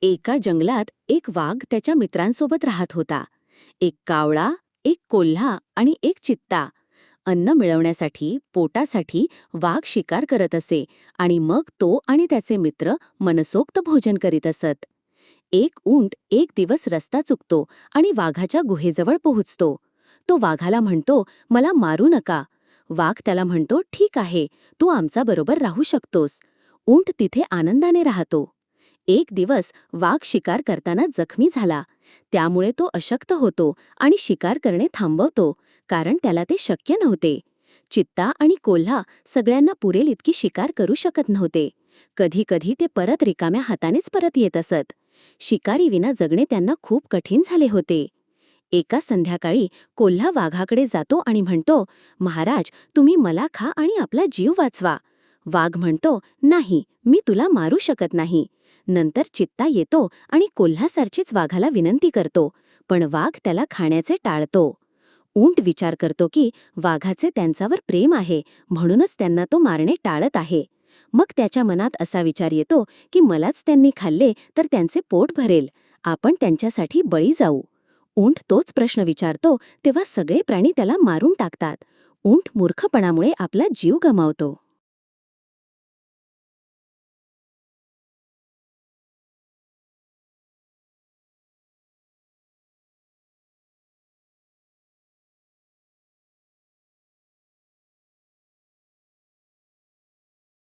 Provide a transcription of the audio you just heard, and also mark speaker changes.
Speaker 1: एका जंगलात एक वाघ त्याच्या मित्रांसोबत राहत होता. एक कावळा, एक कोल्हा आणि एक चित्ता. अन्न मिळवण्यासाठी, पोटासाठी वाघ शिकार करत असे आणि मग तो आणि त्याचे मित्र मनसोक्त भोजन करीत असत. एक उंट एक दिवस रस्ता चुकतो आणि वाघाच्या गुहेजवळ पोहोचतो. तो वाघाला म्हणतो, "मला मारू नका." वाघ त्याला म्हणतो, "ठीक आहे, तू आमच्याबरोबर राहू शकतोस." उंट तिथे आनंदाने राहतो. एक दिवस वाघ शिकार करताना जखमी झाला. त्यामुळे तो अशक्त होतो आणि शिकार करणे थांबवतो, कारण त्याला ते शक्य नव्हते. चित्ता आणि कोल्हा सगळ्यांना पुरेल इतकी शिकार करू शकत नव्हते. कधी कधी ते परत रिकाम्या हातानेच परत येत असत. शिकारीविना जगणे त्यांना खूप कठीण झाले होते. एका संध्याकाळी कोल्हा वाघाकडे जातो आणि म्हणतो, "महाराज, तुम्ही मला खा आणि आपला जीव वाचवा." वाघ म्हणतो, "नाही, मी तुला मारू शकत नाही." नंतर चित्ता येतो आणि कोल्हासारखीच वाघाला विनंती करतो, पण वाघ त्याला खाण्याचे टाळतो. उंट विचार करतो की वाघाचे त्यांच्यावर प्रेम आहे, म्हणूनच त्यांना तो मारणे टाळत आहे. मग त्याच्या मनात असा विचार येतो की मलाच त्यांनी खाल्ले तर त्यांचे पोट भरेल, आपण त्यांच्यासाठी बळी जाऊ. उंट तोच प्रश्न विचारतो तेव्हा सगळे प्राणी त्याला मारून टाकतात. उंट मूर्खपणामुळे आपला जीव गमावतो.